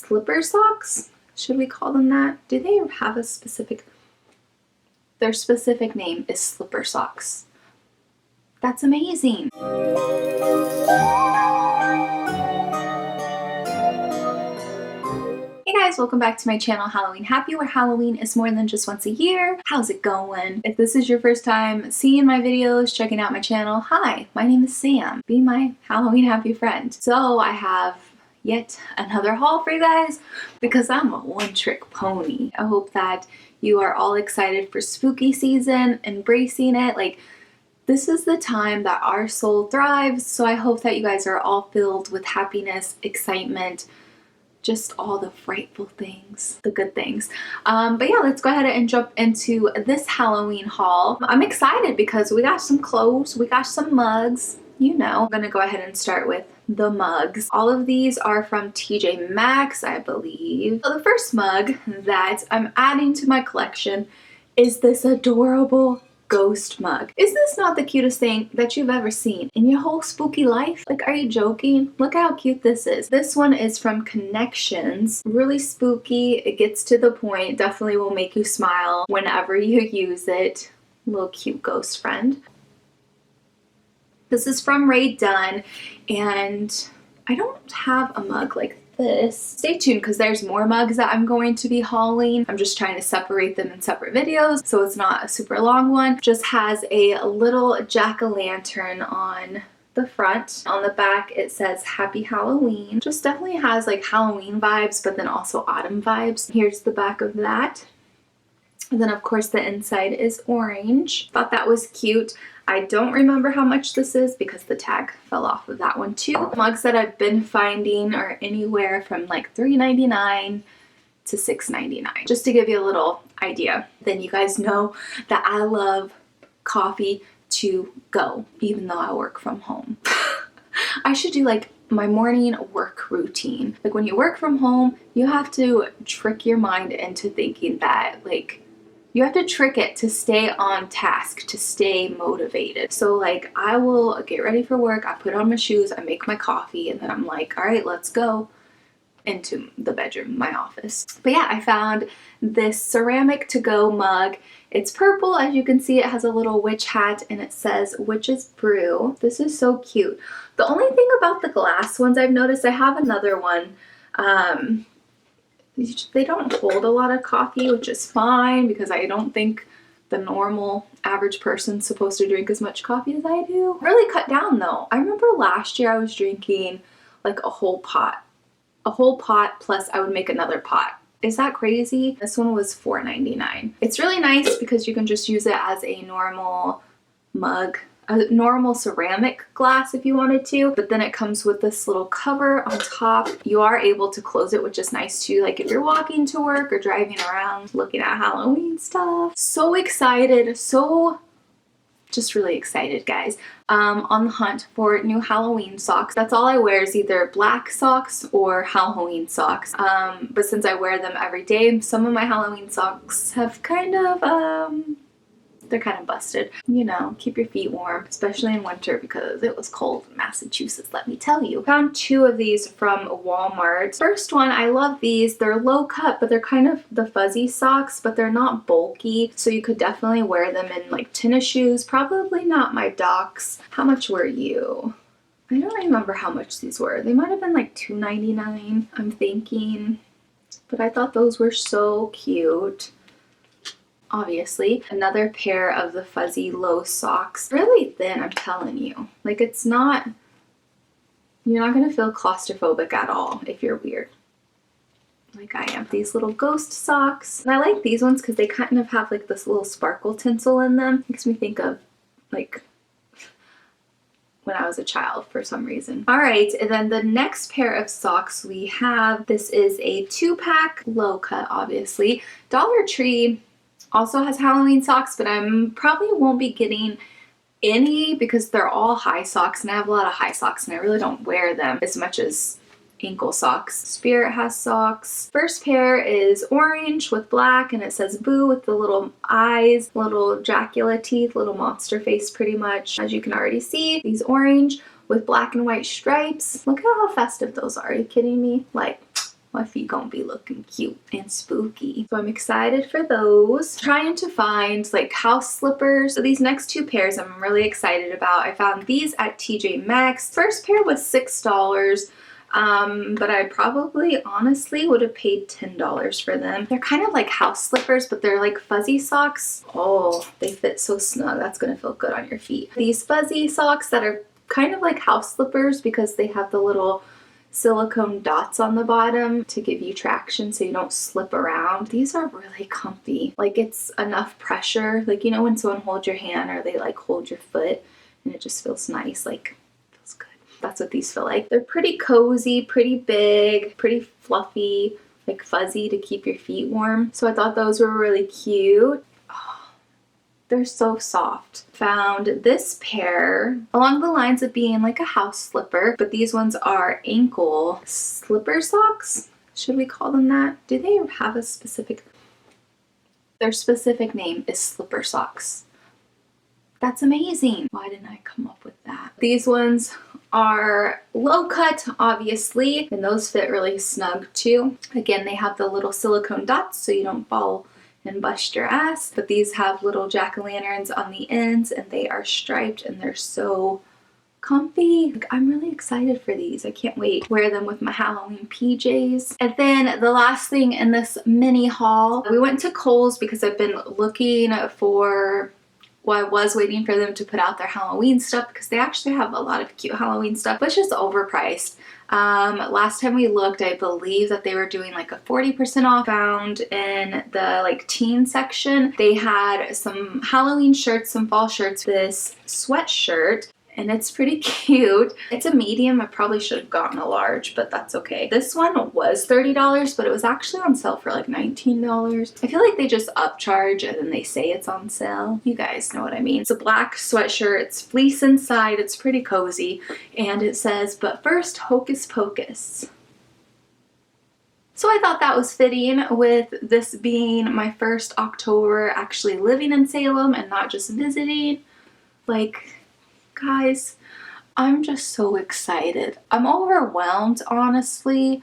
slipper socks. Should we call them that? Do they have a specific... Their specific name is slipper socks. That's amazing. Hey guys, welcome back to my channel, Halloween Happy, where Halloween is more than just once a year. How's it going? If this is your first time seeing my videos, checking out my channel, hi, my name is Sam. Be my Halloween Happy friend. So I have yet another haul for you guys because I'm a one-trick pony. I hope that you are all excited for spooky season, embracing it. Like, this is the time that our soul thrives, so I hope that you guys are all filled with happiness, excitement, just all the frightful things, the good things. But yeah, let's go ahead and jump into this Halloween haul. I'm excited because we got some clothes, we got some mugs, you know. I'm gonna go ahead and start with the mugs. All of these are from TJ Maxx, I believe. So the first mug that I'm adding to my collection is this adorable ghost mug. Is this not the cutest thing that you've ever seen in your whole spooky life? Like, are you joking? Look how cute this is. This one is from Connections. Really spooky. It gets to the point. Definitely will make you smile whenever you use it. Little cute ghost friend. This is from Ray Dunn, and I don't have a mug like this. Stay tuned because there's more mugs that I'm going to be hauling. I'm just trying to separate them in separate videos so it's not a super long one. Just has a little jack-o'-lantern on the front. On the back it says Happy Halloween. Just definitely has like Halloween vibes, but then also autumn vibes. Here's the back of that. And then of course the inside is orange. Thought that was cute. I don't remember how much this is because the tag fell off of that one too. Mugs that I've been finding are anywhere from like $3.99 to $6.99, just to give you a little idea. Then you guys know that I love coffee to go, even though I work from home. I should do like my morning work routine. Like, when you work from home, you have to trick your mind into thinking that, like, you have to trick it to stay on task, to stay motivated. So like, I will get ready for work, I put on my shoes, I make my coffee, and then I'm like, all right, let's go into the bedroom, my office. But yeah, I found this ceramic to-go mug. It's purple, as you can see. It has a little witch hat and it says Witch's Brew. This is so cute. The only thing about the glass ones I've noticed, I have another one, they don't hold a lot of coffee, which is fine because I don't think the normal average person's supposed to drink as much coffee as I do. Really cut down though. I remember last year I was drinking like a whole pot plus I would make another pot. Is that crazy? This one was $4.99. It's really nice because you can just use it as a normal mug, a normal ceramic glass if you wanted to, but then it comes with this little cover on top. You are able to close it, which is nice too, like if you're walking to work or driving around looking at Halloween stuff. So excited, so just really excited, guys. On the hunt for new Halloween socks. That's all I wear is either black socks or Halloween socks. But since I wear them every day, some of my Halloween socks have kind of they're kind of busted. You know, keep your feet warm, especially in winter because it was cold in Massachusetts, let me tell you. Found two of these from Walmart. First one, I love these. They're low cut, but they're kind of the fuzzy socks, but they're not bulky, so you could definitely wear them in like tennis shoes. Probably not my Docs. How much were you? I don't remember how much these were. They might have been like $2.99, I'm thinking, but I thought those were so cute. Obviously, another pair of the fuzzy low socks. Really thin, I'm telling you. Like, it's not, you're not gonna feel claustrophobic at all if you're weird like I am. These little ghost socks. And I like these ones because they kind of have like this little sparkle tinsel in them. Makes me think of like when I was a child for some reason. All right, and then the next pair of socks we have, this is a 2-pack, low cut obviously. Dollar Tree also has Halloween socks, but I probably won't be getting any because they're all high socks, and I have a lot of high socks and I really don't wear them as much as ankle socks. Spirit has socks. First pair is orange with black and it says boo with the little eyes, little Dracula teeth, little monster face pretty much. As you can already see, these orange with black and white stripes. Look at how festive those are. Are you kidding me? Like my feet gonna be looking cute and spooky. So I'm excited for those. Trying to find like house slippers. So these next two pairs I'm really excited about. I found these at TJ Maxx. First pair was $6. But I probably honestly would have paid $10 for them. They're kind of like house slippers, but they're like fuzzy socks. Oh, they fit so snug. That's gonna feel good on your feet. These fuzzy socks that are kind of like house slippers because they have the little silicone dots on the bottom to give you traction so you don't slip around. These are really comfy. Like it's enough pressure. Like, you know, when someone holds your hand or they like hold your foot and it just feels nice, like feels good. That's what these feel like. They're pretty cozy, pretty big, pretty fluffy, like fuzzy to keep your feet warm. So I thought those were really cute. They're so soft. Found this pair along the lines of being like a house slipper, but these ones are ankle slipper socks. Should we call them that? Do they have a specific? Their specific name is slipper socks. That's amazing. Why didn't I come up with that? These ones are low cut, obviously, and those fit really snug too. Again, they have the little silicone dots so you don't fall and bust your ass, but these have little jack-o'-lanterns on the ends and they are striped and they're so comfy. Like, I'm really excited for these. I can't wait. Wear them with my Halloween PJs. And then the last thing in this mini haul, we went to Kohl's because I've been looking for, well, I was waiting for them to put out their Halloween stuff because they actually have a lot of cute Halloween stuff, but it's just overpriced. Last time we looked, I believe that they were doing like a 40% off. Found in the like teen section, they had some Halloween shirts, some fall shirts, this sweatshirt, and it's pretty cute. It's a medium. I probably should have gotten a large, but that's okay. This one was $30, but it was actually on sale for like $19. I feel like they just upcharge and then they say it's on sale. You guys know what I mean. It's a black sweatshirt. It's fleece inside. It's pretty cozy. And it says, "But first, hocus pocus." So I thought that was fitting with this being my first October actually living in Salem and not just visiting. Like, guys, I'm just so excited. I'm overwhelmed, honestly,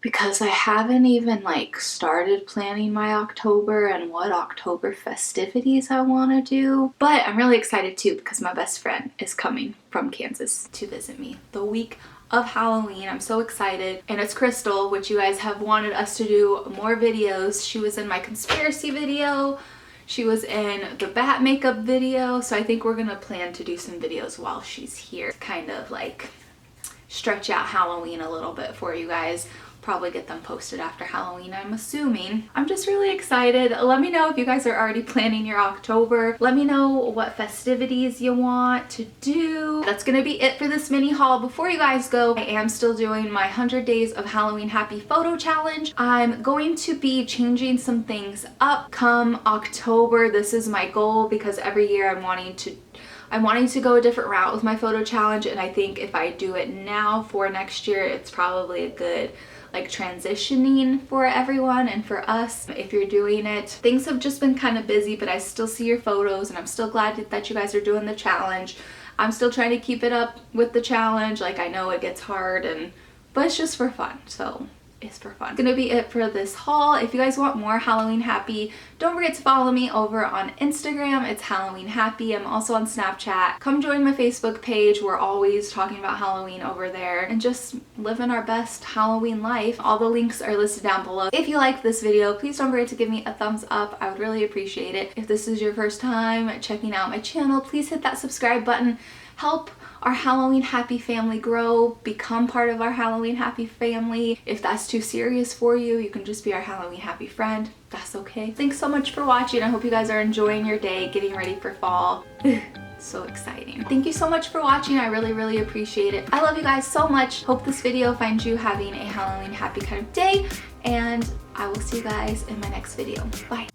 because I haven't even like started planning my October and what October festivities I want to do. But I'm really excited too because my best friend is coming from Kansas to visit me the week of Halloween. I'm so excited. And it's Crystal, which you guys have wanted us to do more videos. She was in my conspiracy video. She was in the bat makeup video, so I think we're gonna plan to do some videos while she's here. Kind of like stretch out Halloween a little bit for you guys. Probably get them posted after Halloween, I'm assuming. I'm just really excited. Let me know if you guys are already planning your October. Let me know what festivities you want to do. That's gonna be it for this mini haul. Before you guys go, I am still doing my 100 Days of Halloween Happy Photo Challenge. I'm going to be changing some things up come October. This is my goal because every year I'm wanting to go a different route with my photo challenge, and I think if I do it now for next year, it's probably a good like transitioning for everyone and for us. If you're doing it, things have just been kind of busy, but I still see your photos and I'm still glad that you guys are doing the challenge. I'm still trying to keep it up with the challenge. Like, I know it gets hard, but it's just for fun, so it's for fun. Gonna be it for this haul. If you guys want more Halloween Happy, don't forget to follow me over on Instagram. It's Halloween Happy. I'm also on Snapchat. Come join my Facebook page. We're always talking about Halloween over there and just living our best Halloween life. All the links are listed down below. If you liked this video, please don't forget to give me a thumbs up. I would really appreciate it. If this is your first time checking out my channel, please hit that subscribe button. Help our Halloween Happy family grow. Become part of our Halloween Happy family. If that's too serious for you, you can just be our Halloween Happy friend. That's okay. Thanks so much for watching. I hope you guys are enjoying your day, getting ready for fall. So exciting. Thank you so much for watching. I really appreciate it. I love you guys so much. Hope this video finds you having a Halloween Happy kind of day, and I will see you guys in my next video. Bye.